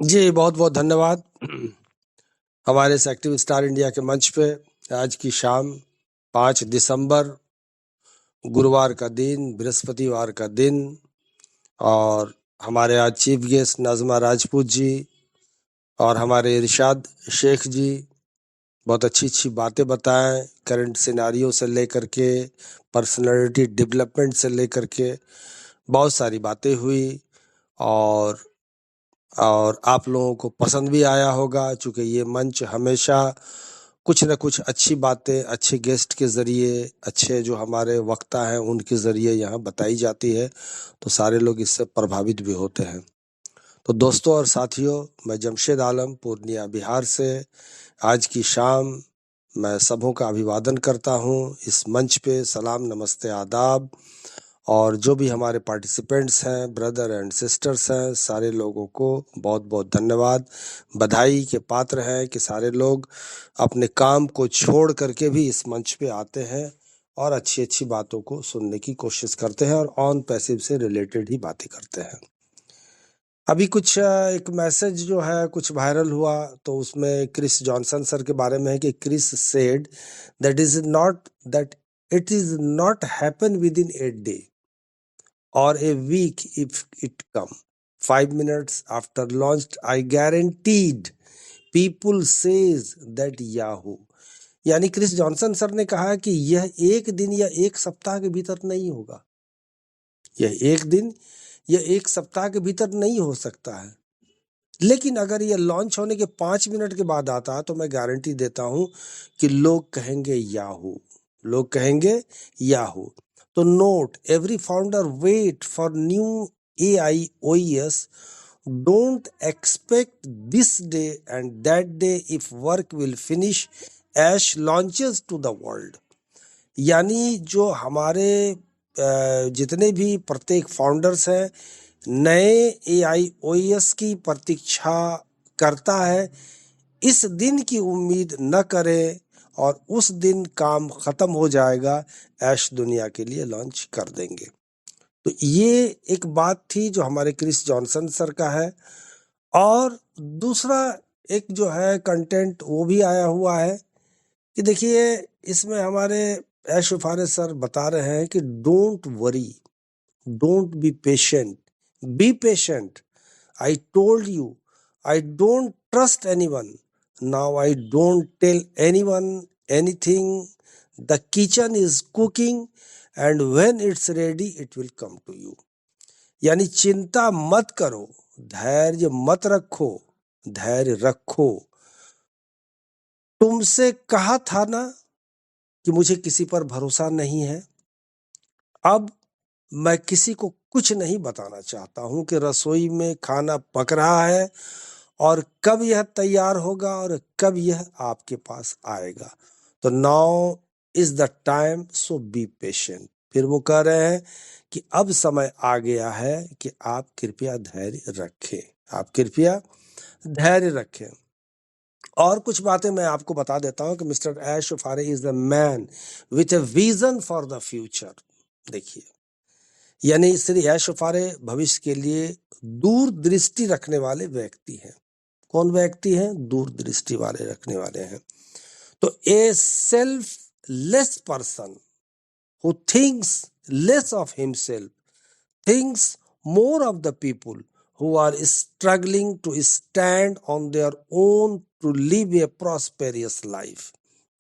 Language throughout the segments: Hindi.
जी, बहुत-बहुत धन्यवाद। हमारे इस एक्टिव स्टार इंडिया के मंच पे आज की शाम 5 दिसंबर गुरुवार का दिन, बृहस्पतिवार का दिन और हमारे आज चीफ गेस्ट नाज़मा राजपूत जी और हमारे इरशाद शेख जी बहुत अच्छी-अच्छी बातें बताएं, करंट सिनेरियो से लेकर के पर्सनालिटी डेवलपमेंट से लेकर के बहुत सारी बातें हुई और आप लोगों को पसंद भी आया होगा, चूंकि ये मंच हमेशा कुछ न कुछ अच्छी बातें अच्छे गेस्ट के ज़रिए, अच्छे जो हमारे वक्ता हैं उनके ज़रिए यहाँ बताई जाती है, तो सारे लोग इससे प्रभावित भी होते हैं। तो दोस्तों और साथियों, मैं जमशेद आलम पूर्णिया बिहार से आज की शाम मैं सबों का अभिवादन करता हूँ। इस मंच पे सलाम, नमस्ते, आदाब और जो भी हमारे पार्टिसिपेंट्स हैं, ब्रदर एंड सिस्टर्स हैं, सारे लोगों को बहुत-बहुत धन्यवाद। बधाई के पात्र हैं कि सारे लोग अपने काम को छोड़ करके भी इस मंच पे आते हैं और अच्छी-अच्छी बातों को सुनने की कोशिश करते हैं और ऑन पैसिव से रिलेटेड ही बातें करते हैं। अभी कुछ एक मैसेज जो है कुछ वायरल हुआ, तो उसमें क्रिस जॉनसन सर के बारे में है कि Chris said that it is not happen within 8 day or a week if it come 5 minutes after launched I guaranteed people says that Yahoo। यानी क्रिस जॉनसन सर ने कहा कि यह एक दिन या एक सप्ताह के भीतर नहीं होगा, यह एक दिन या एक सप्ताह के भीतर नहीं हो सकता है, लेकिन अगर यह लॉन्च होने के 5 मिनट के बाद आता तो मैं गारंटी देता हूं कि लोग कहेंगे याहू, लोग कहेंगे याहू। तो note, every founder wait for new AIOES, don't expect this day and that day if work will finish as launches to the world. यानी जो हमारे जितने भी प्रत्येक फाउंडर्स हैं नए AIOES की प्रतीक्षा करता है, इस दिन की उम्मीद न करें और उस दिन काम खत्म हो जाएगा, ऐश दुनिया के लिए लॉन्च कर देंगे। तो ये एक बात थी जो हमारे क्रिस जॉनसन सर का है। और दूसरा एक जो है कंटेंट वो भी आया हुआ है कि देखिए इसमें हमारे ऐश फारे सर बता रहे हैं कि don't worry, don't be patient, be patient. I told you, I don't trust anyone. Now I don't tell anyone anything. The kitchen is cooking and when it's ready, it will come to you. यानी चिंता मत करो, धैर्य मत रखो, धैर्य रखो। तुमसे कहा था ना कि मुझे किसी पर भरोसा नहीं है। अब मैं किसी को कुछ नहीं बताना चाहता हूं कि रसोई में खाना पक रहा है और कब यह तैयार होगा और कब यह आपके पास आएगा। तो now is the time, so be patient. फिर वो कह रहे हैं कि अब समय आ गया है कि आप कृपया धैर्य रखें, आप कृपया धैर्य रखें। और कुछ बातें मैं आपको बता देता हूं कि मिस्टर ऐश फारे is the man with a vision for the future. देखिए, यानी श्री ऐश फारे भविष्य के लिए दूरदृष्टि रखने वाले व्यक्ति हैं। कौन व्यक्ति हैं? दूरदृष्टि वाले रखने वाले हैं। तो a selfless person who thinks less of himself thinks more of the people who are struggling to stand on their own to live a prosperous life.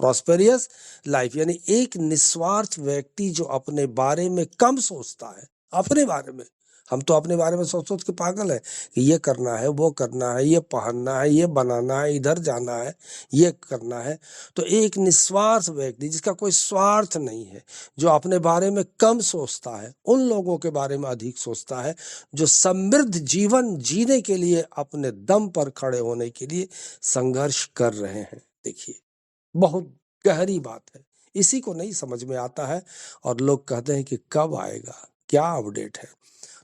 Prosperous life यानी एक निस्वार्थ व्यक्ति जो अपने बारे में कम सोचता है। अपने बारे में, हम तो अपने बारे में सोच सोच के पागल है कि ये करना है, वो करना है, ये पहनना है, ये बनाना है, इधर जाना है, ये करना है। तो एक निस्वार्थ व्यक्ति जिसका कोई स्वार्थ नहीं है, जो अपने बारे में कम सोचता है, उन लोगों के बारे में अधिक सोचता है जो समृद्ध जीवन जीने के लिए अपने दम पर खड़े होने के लिए संघर्ष कर रहे हैं। देखिए, बहुत गहरी बात है, इसी को नहीं समझ में आता है और लोग कहते हैं कि कब आएगा, क्या अपडेट है।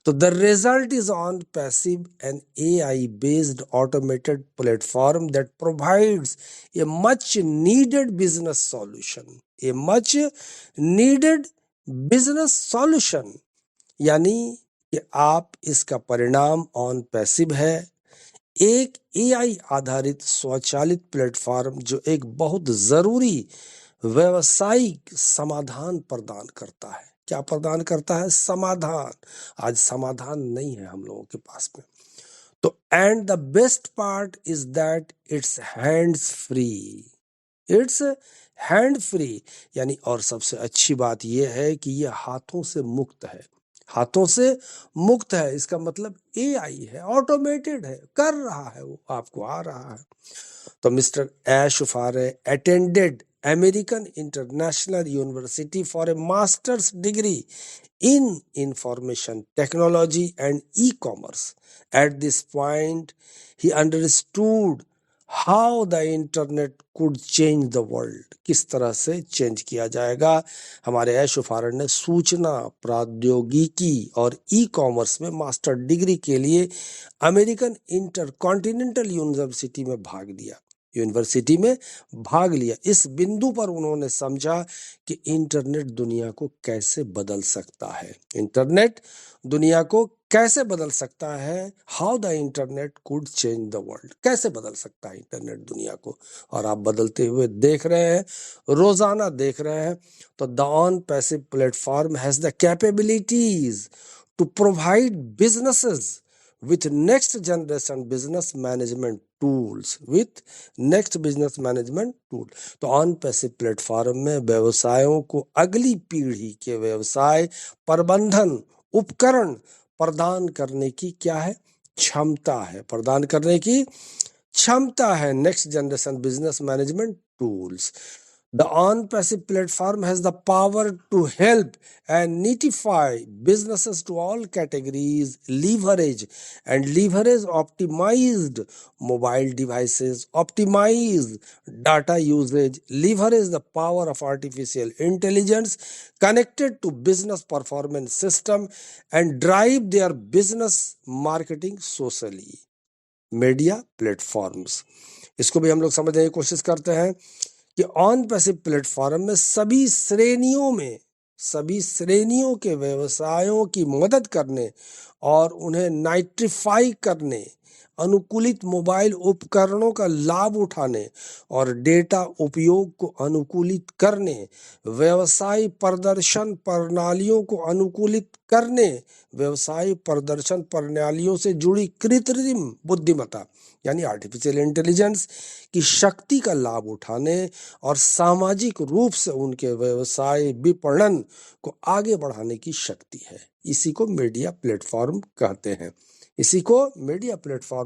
तो the result is on Passive, an AI-based automated platform that provides a much-needed business solution. A much-needed business solution यानी कि आप इसका परिणाम ऑन पैसिव है, एक एआई आधारित स्वचालित प्लेटफॉर्म जो एक बहुत जरूरी व्यवसायिक समाधान प्रदान करता है। क्या प्रदान करता है? समाधान। आज समाधान नहीं है हम लोगों के पास में। तो and the best part is that it's hands free. It's hand free यानी, और सबसे अच्छी बात यह है कि यह हाथों से मुक्त है। हाथों से मुक्त है इसका मतलब एआई है, ऑटोमेटेड है, कर रहा है, वो आपको आ रहा है। तो मिस्टर ऐश फारे attended American International University for a master's degree in information technology and e-commerce. At this point, he understood how the internet could change the world. किस तरह से चेंज किया जाएगा। हमारे ऐश फारन ने सूचना प्रौद्योगिकी और ई कॉमर्स में मास्टर डिग्री के लिए अमेरिकन इंटरकॉन्टिनेंटल यूनिवर्सिटी में भाग लिया। इस बिंदु पर उन्होंने समझा कि इंटरनेट दुनिया को कैसे बदल सकता है। इंटरनेट दुनिया को कैसे बदल सकता है। How the internet could change the world. कैसे बदल सकता है इंटरनेट दुनिया को, और आप बदलते हुए देख रहे हैं, रोजाना देख रहे हैं। तो the on passive platform has the capabilities to provide businesses with next generation business management tools, तो ऑन पैसिव प्लेटफॉर्म में व्यवसायों को अगली पीढ़ी के व्यवसाय प्रबंधन उपकरण प्रदान करने की क्या है? क्षमता है। प्रदान करने की क्षमता है। Next generation business management tools. The on-passive platform has the power to help and notify businesses to all categories, leverage optimized mobile devices, optimize data usage, leverage the power of artificial intelligence connected to business performance system and drive their business marketing socially. Media platforms, इसको भी हम लोग समझने की कोशिश करते हैं कि ऑन पैसिव प्लेटफॉर्म में सभी श्रेणियों के व्यवसायों की मदद करने और उन्हें नाइट्रीफाई करने, अनुकूलित मोबाइल उपकरणों का लाभ उठाने और डेटा उपयोग को अनुकूलित करने, व्यवसाय प्रदर्शन प्रणालियों को अनुकूलित करने, व्यवसाय प्रदर्शन प्रणालियों से जुड़ी कृत्रिम बुद्धिमत्ता यानी आर्टिफिशियल इंटेलिजेंस की शक्ति का लाभ उठाने और सामाजिक रूप से उनके व्यवसाय विपणन को आगे बढ़ाने की शक्ति है। इसी को मीडिया प्लेटफॉर्म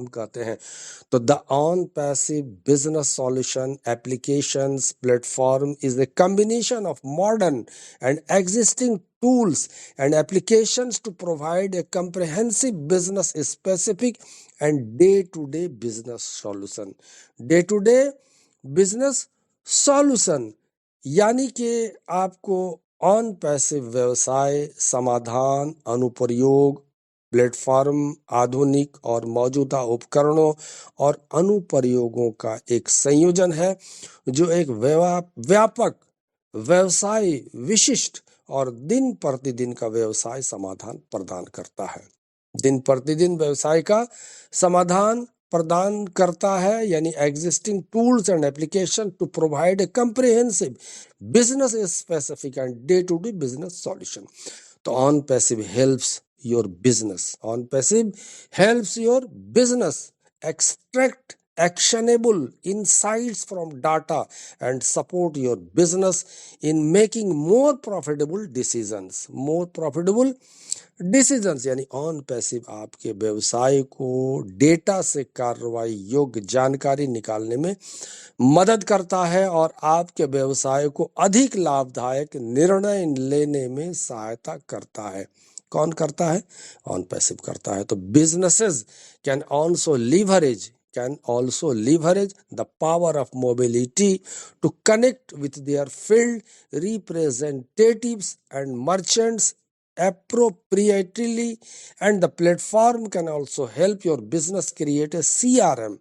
कहते हैं। तो the on passive business solution applications platform is a combination of modern and existing tools and applications to provide a comprehensive business specific and day-to-day business solution यानी कि आपको ऑन पैसिव व्यवसाय समाधान अनुप्रयोग प्लेटफॉर्म आधुनिक और मौजूदा उपकरणों और अनुप्रयोगों का एक संयोजन है जो एक व्यापक व्यवसाय विशिष्ट और दिन प्रतिदिन का व्यवसाय समाधान प्रदान करता है। दिन प्रतिदिन व्यवसाय का समाधान प्रदान करता है यानी existing tools and application to provide a comprehensive business specific and day to day business solution. तो on passive helps your business extract actionable insights from data and support your business in making more profitable decisions यानी ऑन पैसिव आपके व्यवसाय को डेटा से कार्रवाई योग्य जानकारी निकालने में मदद करता है और आपके व्यवसाय को अधिक लाभदायक निर्णय लेने में सहायता करता है। कौन करता है? ऑन पैसिव करता है। तो businesses can also leverage the power of mobility to connect with their field representatives and merchants appropriately, and the platform can also help your business create a CRM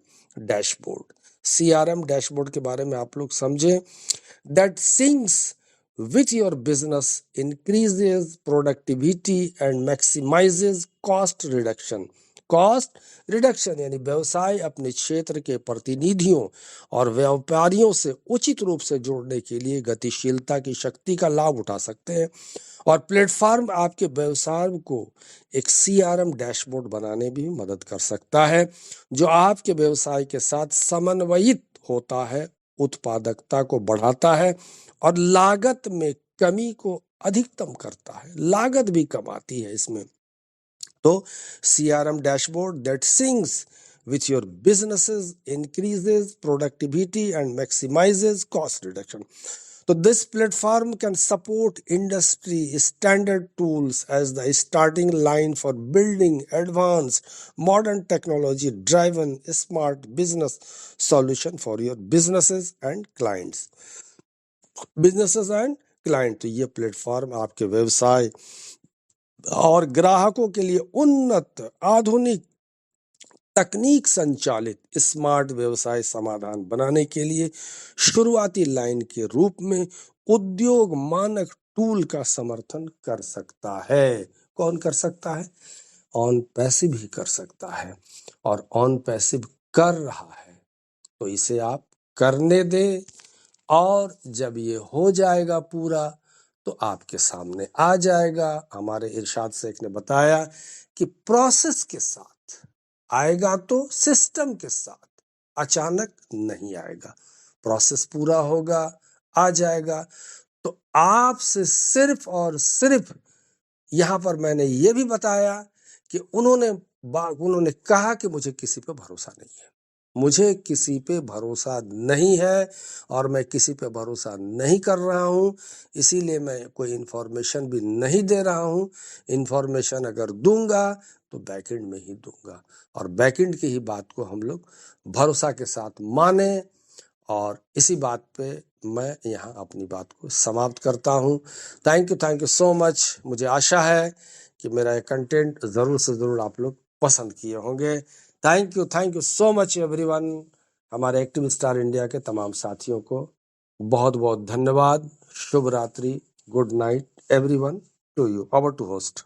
dashboard के बारे में आप लोग समझें, that syncs with your business, increases productivity and maximizes cost cost reduction यानी व्यवसाय अपने क्षेत्र के प्रतिनिधियों और व्यापारियों से उचित रूप से जोड़ने के लिए गतिशीलता की शक्ति का लाभ उठा सकते हैं। और प्लेटफॉर्म आपके व्यवसाय को एक CRM डैशबोर्ड बनाने में भी मदद कर सकता है, जो आपके व्यवसाय के साथ समन्वयित होता है, उत्पादकता को बढ़ाता है और लागत में कमी को अधिकतम करता है। लागत भी कम आती है इसमें। तो CRM dashboard that sinks with your businesses increases productivity and maximizes cost reduction. So this platform can support industry standard tools as the starting line for building advanced modern technology driven smart business solution for your businesses and clients. Businesses and client, तो ये प्लेटफॉर्म आपके व्यवसाय और ग्राहकों के लिए उन्नत आधुनिक तकनीक संचालित स्मार्ट व्यवसाय समाधान बनाने के लिए शुरुआती लाइन के रूप में उद्योग मानक टूल का समर्थन कर सकता है। कौन कर सकता है? ऑन पैसिव ही कर सकता है और ऑन पैसिव कर रहा है, तो इसे आप करने दें और जब ये हो जाएगा पूरा तो आपके सामने आ जाएगा। हमारे इरशाद शेख ने बताया कि प्रोसेस के साथ आएगा तो सिस्टम के साथ, अचानक नहीं आएगा। प्रोसेस पूरा होगा, आ जाएगा। तो आपसे सिर्फ और सिर्फ यहाँ पर मैंने ये भी बताया कि उन्होंने कहा कि मुझे किसी पे भरोसा नहीं है, मुझे किसी पे भरोसा नहीं है और मैं किसी पे भरोसा नहीं कर रहा हूँ, इसीलिए मैं कोई इन्फॉर्मेशन भी नहीं दे रहा हूँ। इन्फॉर्मेशन अगर दूंगा तो बैकएंड में ही दूंगा और बैकएंड की ही बात को हम लोग भरोसा के साथ माने। और इसी बात पे मैं यहाँ अपनी बात को समाप्त करता हूँ। Thank you so much. मुझे आशा है कि मेरा ये कंटेंट ज़रूर से ज़रूर आप लोग पसंद किए होंगे। Thank you so much everyone. हमारे एक्टिव स्टार इंडिया के तमाम साथियों को बहुत बहुत धन्यवाद। शुभ रात्रि, good night everyone. To you, over to host.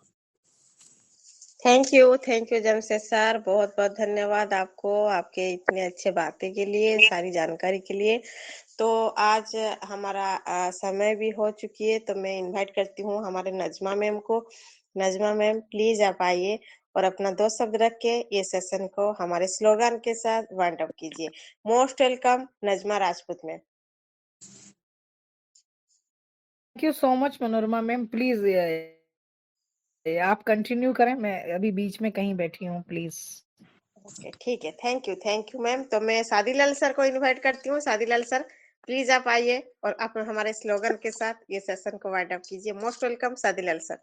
Thank you Jamshed sir, बहुत बहुत धन्यवाद आपको, आपके इतने अच्छे बातें के लिए, सारी जानकारी के लिए। तो आज हमारा समय भी हो चुकी है, तो मैं इनवाइट करती हूँ हमारे नजमा मैम को। नजमा मैम प्लीज आप आइए और अपना 2 शब्द रख के ये सेशन को हमारे स्लोगन के साथ वाइंड अप कीजिए। Most welcome Najma Rajput ma'am. Thank you so much Manorama ma'am, please आप कंटिन्यू करें, मैं अभी बीच में कहीं बैठी हूँ, प्लीज। ओके ठीक है, थैंक यू मैम। तो मैं सादीलाल सर को इनवाइट करती हूँ। सादीलाल सर प्लीज आप आइए और आप हमारे स्लोगन के साथ ये सेशन को वाइंड अप कीजिए। Most welcome Sadilal sir.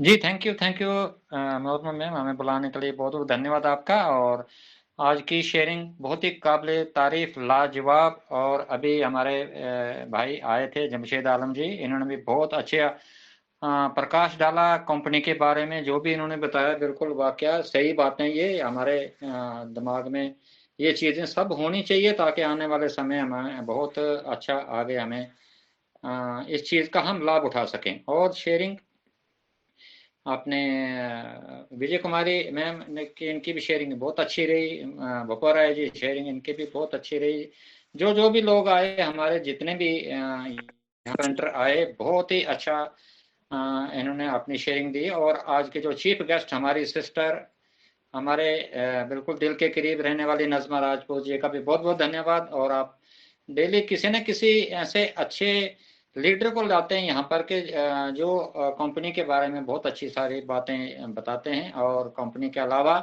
जी थैंक यू मनोरमा मैम, हमें बुलाने के लिए बहुत बहुत धन्यवाद आपका। और आज की शेयरिंग बहुत ही काबिल तारीफ, लाजवाब। और अभी हमारे भाई आए थे जमशेद आलम जी, इन्होंने भी बहुत अच्छे प्रकाश डाला कंपनी के बारे में। जो भी इन्होंने बताया बिल्कुल वाकया सही बातें, ये हमारे दिमाग में ये चीज़ें सब होनी चाहिए ताकि आने वाले समय हमें बहुत अच्छा आगे हमें इस चीज़ का हम लाभ उठा सकें। और शेयरिंग आपने विजय कुमारी मैम ने की, इनकी भी शेयरिंग बहुत अच्छी रही। भोपा राय जी शेयरिंग इनकी भी बहुत अच्छी रही। जो भी लोग आए, हमारे जितने भी यहाँ आए, बहुत ही अच्छा इन्होंने अपनी शेयरिंग दी। और आज के जो चीफ गेस्ट हमारी सिस्टर, हमारे बिल्कुल दिल के करीब रहने वाली नजमा राजपूत जी का भी बहुत बहुत धन्यवाद। और आप डेली किसी न किसी ऐसे अच्छे लीडर को लाते हैं यहाँ पर के जो कंपनी के बारे में बहुत अच्छी सारी बातें बताते हैं। और कंपनी के अलावा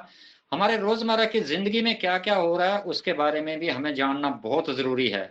हमारे रोजमर्रा की जिंदगी में क्या क्या हो रहा है उसके बारे में भी हमें जानना बहुत जरूरी है।